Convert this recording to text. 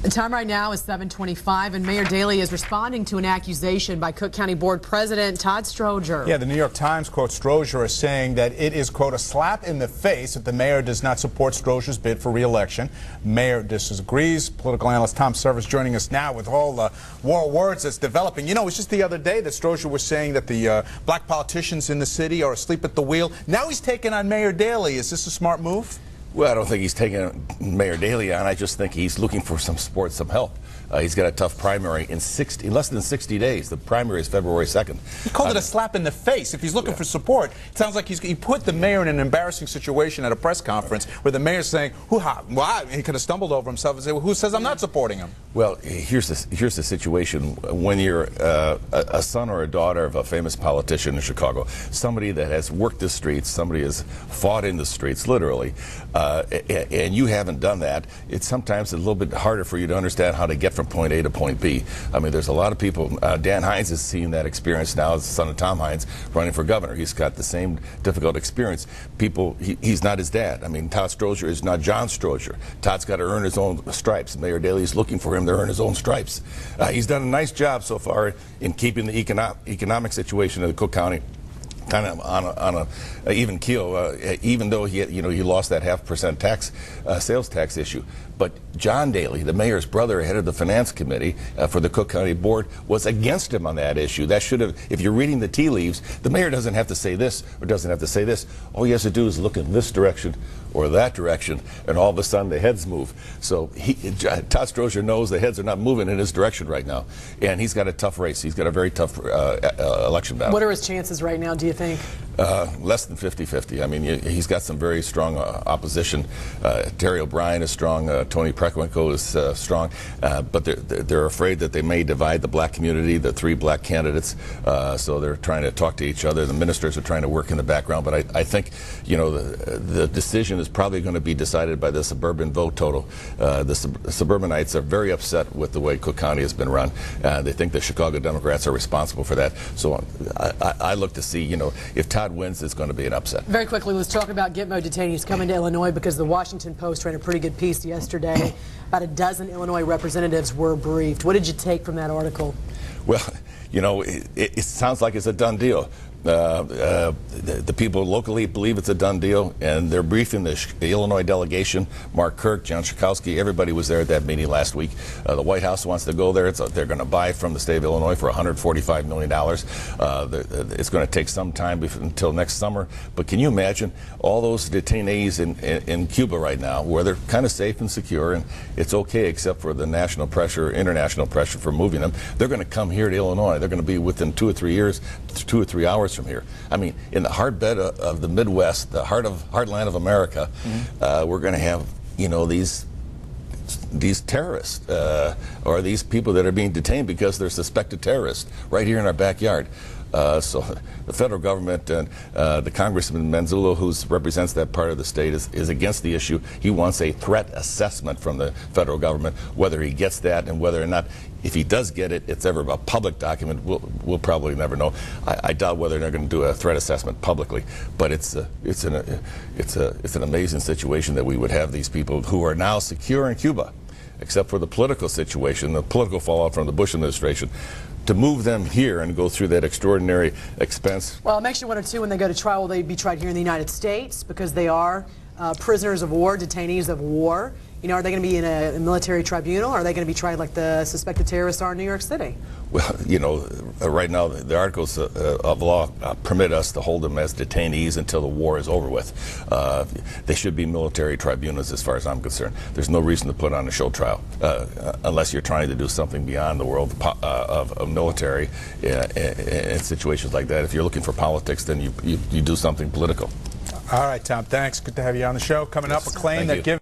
The time right now is 7:25, and Mayor Daley is responding to an accusation by Cook County Board President Todd Stroger. Yeah, the New York Times quotes Stroger as saying that it is, quote, a slap in the face that the mayor does not support Stroger's bid for re-election. Mayor disagrees. Political analyst Thom Serafin is joining us now with all the war words that's developing. You know, it was just the other day that Stroger was saying that the black politicians in the city are asleep at the wheel. Now he's taking on Mayor Daley. Is this a smart move? Well, I don't think he's taking Mayor Daley on. I just think he's looking for some support, some help. He's got a tough primary in less than 60 days. The primary is February 2nd. He called it a slap in the face. If he's looking for support, it sounds like he put the mayor in an embarrassing situation at a press conference where the mayor's saying, "Hoo-ha!" Well, he could have stumbled over himself and said, well, "Who says I'm not supporting him?" Well, here's the situation. When you're a son or a daughter of a famous politician in Chicago, somebody that has worked the streets, somebody has fought in the streets, literally, and you haven't done that, it's sometimes a little bit harder for you to understand how to get from point A to point B. I mean, there's a lot of people. Dan Hines is seeing that experience now as the son of Tom Hines running for governor. He's got the same difficult experience. He's not his dad. I mean, Todd Stroger is not John Stroger. Todd's got to earn his own stripes. Mayor Daley is looking for him to earn his own stripes. He's done a nice job so far in keeping the economic situation of the Cook County kind of on a even keel, even though he lost that 0.5% sales tax issue. But John Daley, the mayor's brother, head of the finance committee for the Cook County Board, was against him on that issue. That should have, if you're reading the tea leaves, the mayor doesn't have to say this or doesn't have to say this. All he has to do is look in this direction or that direction, and all of a sudden the heads move. So Todd Stroger knows the heads are not moving in his direction right now, and he's got a tough race. He's got a very tough election battle. What are his chances right now, do you think? Less than 50-50. I mean, he's got some very strong opposition. Terry O'Brien is strong. Tony Preckwinkle is strong. But they're afraid that they may divide the black community, the 3 black candidates. So they're trying to talk to each other. The ministers are trying to work in the background. But I think, you know, the decision is probably going to be decided by the suburban vote total. The suburbanites are very upset with the way Cook County has been run. They think the Chicago Democrats are responsible for that. So I look to see, you know, if Todd wins, it's going to be an upset. Very quickly, let's talk about Gitmo detainees coming to Illinois, because the Washington Post ran a pretty good piece yesterday. About a dozen Illinois representatives were briefed. What did you take from that article? Well, you know, it sounds like it's a done deal. The people locally believe it's a done deal, and they're briefing the Illinois delegation. Mark Kirk, John Schakowsky, everybody was there at that meeting last week. The White House wants to go there. They're going to buy from the state of Illinois for $145 million. It's going to take some time until next summer. But can you imagine all those detainees in Cuba right now, where they're kind of safe and secure, and it's okay except for the national pressure, international pressure for moving them. They're going to come here to Illinois. They're going to be within 2 or 3 years, 2 or 3 hours from here. I mean, in the heartbed of the Midwest, the heartland of America, we're going to have, you know, these terrorists or these people that are being detained because they're suspected terrorists right here in our backyard. So the federal government and the Congressman Manzullo, who represents that part of the state, is against the issue. He wants a threat assessment from the federal government. Whether he gets that and whether or not, if he does get it, it's ever a public document, we'll probably never know. I doubt whether they're going to do a threat assessment publicly. But it's an amazing situation that we would have these people who are now secure in Cuba, except for the political situation, the political fallout from the Bush administration, to move them here and go through that extraordinary expense. Well, it makes you wonder, too, when they go to trial, will they be tried here in the United States? Because they are prisoners of war, detainees of war. You know, are they going to be in a military tribunal, or are they going to be tried like the suspected terrorists are in New York City? Well, you know, right now the articles of law permit us to hold them as detainees until the war is over with. They should be military tribunals as far as I'm concerned. There's no reason to put on a show trial unless you're trying to do something beyond the world of military in situations like that. If you're looking for politics, then you do something political. All right, Tom, thanks. Good to have you on the show. Coming up, a claim that gives